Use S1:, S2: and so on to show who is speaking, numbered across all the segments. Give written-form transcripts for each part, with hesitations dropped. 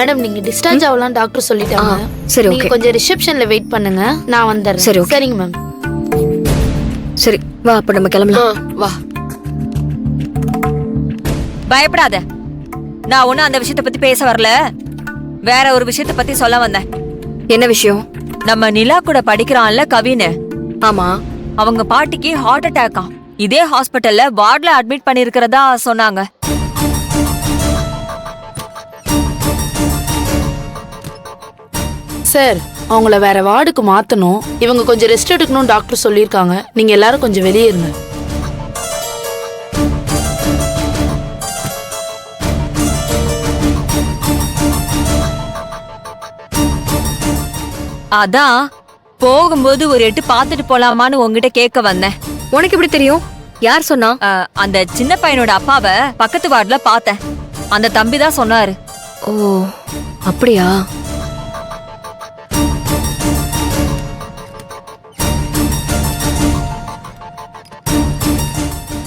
S1: Madam நீங்க discharge ஆகலாம் doctor சொல்லிட்டாங்க.
S2: சரி
S1: நீங்க
S2: ஓகே.
S1: கொஞ்சம் ரிசப்ஷன்ல வெயிட் பண்ணுங்க, நான் வந்துடுறேன்.
S2: சரி, okay.
S1: சரிங்க மேம்.
S2: சரி வா அப்ப நம்ம கிளம்பலாம்.
S3: வா.
S4: பயப்படாத, நான் ஒன்னும் அந்த விஷயத்தை பத்தி பேச வரல. வேற ஒரு விஷயத்தை பத்தி சொல்ல வந்தேன்.
S2: என்ன விஷயம்?
S4: நம்ம நிலா கூட படிக்கிறான்ல கவின்னு,
S2: ஆமா.
S4: அவங்க பாட்டிக்கு ஹார்ட் அட்டாக்கா. இதே ஹாஸ்பிட்டல்ல வார்ட்ல அட்மிட் பண்ணிருக்கிறதா சொன்னாங்க.
S1: சார் அவங்கள வேற வார்டுக்கு மாத்தணும். இவங்க கொஞ்சம் ரெஸ்ட் எடுக்கணும் டாக்டர் சொல்லியிருக்காங்க. நீங்க எல்லாரும் கொஞ்சம் வெளியே இருங்க.
S4: அதான் போகும்போது ஒரு எட்டு பாத்துட்டு போலாமான்னு உங்ககிட்ட கேட்க வந்தேன்.
S2: உனக்கு எப்படி தெரியும்? யார் சொன்னா?
S4: அந்த சின்ன பையனோட அப்பாவை பக்கத்து வார்டுல பார்த்தேன். அந்த தம்பி தான் சொன்னாரு.
S2: ஓ அப்படியா?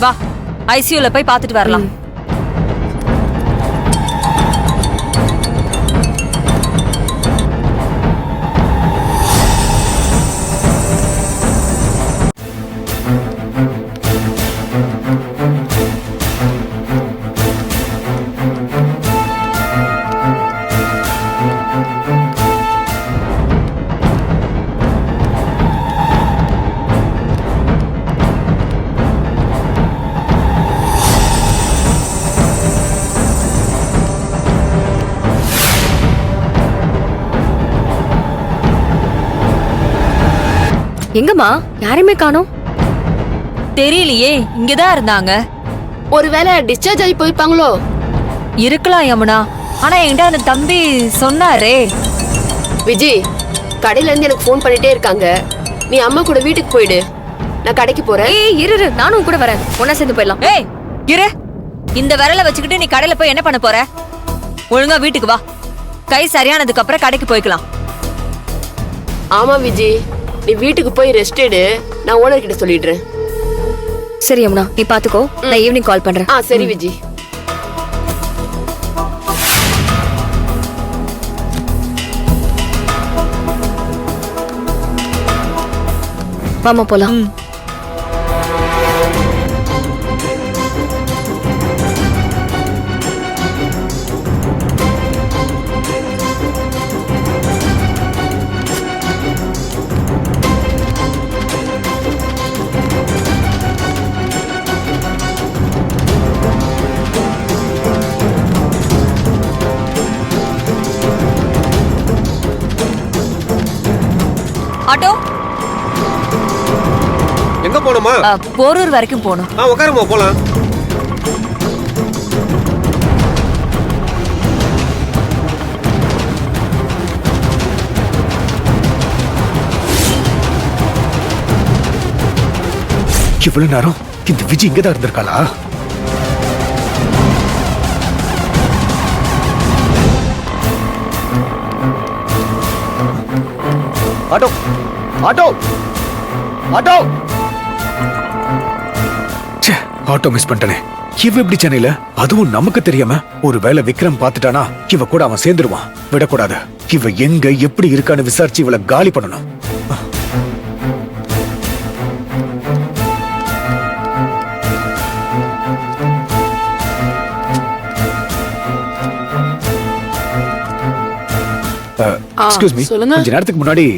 S4: வா ஐசியூல போய் பாத்துட்டு வரலாம்.
S2: எங்கம்மா யாரையுமே காணோம்?
S4: தெரியலையே, இங்கதான் இருந்தாங்க.
S3: ஒருவேளை டிஸ்சார்ஜ் ஆகி போயிருப்பாங்களோ?
S4: இருக்கலாம் யமுனா, ஆனா என்கிட்ட அந்த தம்பி சொன்னாரே.
S3: விஜய், கடையில இருந்து எனக்கு ஃபோன் பண்ணிட்டே இருக்காங்க. நீ அம்மா கூட வீட்டுக்கு போயிடு, நான் கடைக்கு போறேன்.
S2: ஏய் இரு நானும் கூட வரேன், ஒன்னா சேர்ந்து போயிடலாம்.
S4: ஏய் இரு, இந்த விரலை வச்சுக்கிட்டு நீ கடையில போய் என்ன பண்ண போற? ஒழுங்கா வீட்டுக்கு வா, கை சரியானதுக்கு அப்புறம் கடைக்கு போய்க்கலாம்.
S3: ஆமா விஜய், நீ வீட்டுக்கு போய் ரெஸ்ட் எடு, நான் ஓனர் கிட்ட சொல்லிடுறேன்.
S2: சரி யமுனா நீ பாத்துக்கோ, நான் ஈவினிங் கால் பண்றேன்.
S3: சரி விஜய்.
S2: வாமா போலாம்.
S4: ஆட்டோ
S5: எங்க போணுமா?
S4: போரூர் வரைக்கும் போகணும்.
S5: உட்காருமா போலாம். இவ்வளவு நேரம் இந்த விஜய் இங்கதான் இருந்திருக்காளா? Auto auto auto auto miss பண்ணிட்டனே. இவ எப்படி சென்னையில, அதுவும் நமக்கு தெரியாம? ஒருவேளை விக்ரம் பாத்துட்டானா இவ கூட அவன் சேர்ந்துருவான். விடக்கூடாது. இவ எங்க எப்படி இருக்கான்னு விசாரிச்சு இவளை காலி பண்ணணும். எக்ஸ்கியூஸ் மீ,
S1: சொல்லுங்க.
S5: கொஞ்ச நேரத்துக்கு முன்னாடி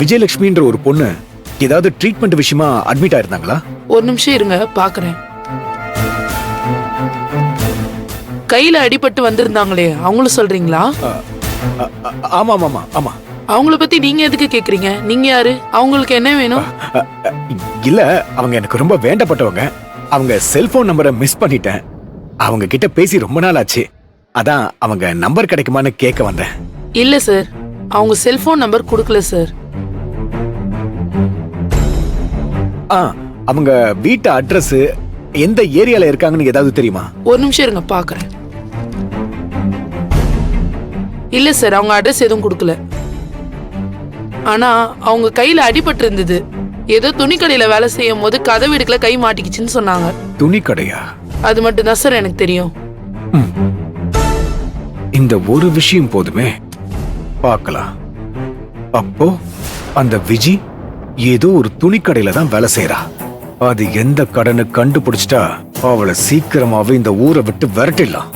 S5: விஜயலட்சுமின்ற ஒரு பொண்ணு ஏதாவது ட்ரீட்மெண்ட் விஷயமா அட்மிட் ஆயிருந்தாங்களா?
S1: ஒரு நிமிஷம் இருங்க, பாக்குறேன். கையில அடிபட்டு வந்திருந்தாங்களே, அவங்களும் சொல்றீங்களா?
S5: ஆமா ஆமா ஆமா.
S1: அவங்கள பத்தி நீங்க எதுக்கு கேக்குறீங்க? நீங்க யாரு? அவங்களுக்கு என்ன வேணும்?
S5: இல்ல, அவங்க எனக்கு ரொம்ப வேண்டப்பட்டவங்க. அவங்க செல்போன் நம்பரை மிஸ் பண்ணிட்டேன். அவங்க கிட்ட பேசி ரொம்ப நாள் ஆச்சு. அதான் அவங்க நம்பர் கிடைக்குமான்னு கேட்க வந்தேன்.
S1: இல்ல சார், அவங்க செல்போன் நம்பர் கொடுக்கல சார்.
S5: அவங்க வீட்டு அட்ரஸ் எந்த ஏரியால இருக்காங்கன்னு ஏதாவது தெரியுமா?
S1: ஒரு நிமிஷம் இருங்க, பாக்குறேன். இல்ல சார், அவங்க அட்ரஸ் எதுவும் கொடுக்கல. ஆனா அவங்க கையில அடிபட்டு இருந்தது. ஏதோ துணிக்கடையில வேலை செய்யும் போது கதவு இடுக்கல கை மாட்டிக்கிச்சுன்னு சொன்னாங்க.
S5: துணி கடையா?
S1: அது மட்டும் தான் சார் எனக்கு தெரியும்.
S5: இந்த ஒரு விஷயம் போதுமே, பார்க்கலாம். அப்போ அந்த விஜி ஏதோ ஒரு துணிக்கடையில தான் வேலை செய்யறா. அது எந்த கடன்னு கண்டுபிடிச்சிட்டா அவளை சீக்கிரமாவே இந்த ஊரை விட்டு விரட்டிடலாம்.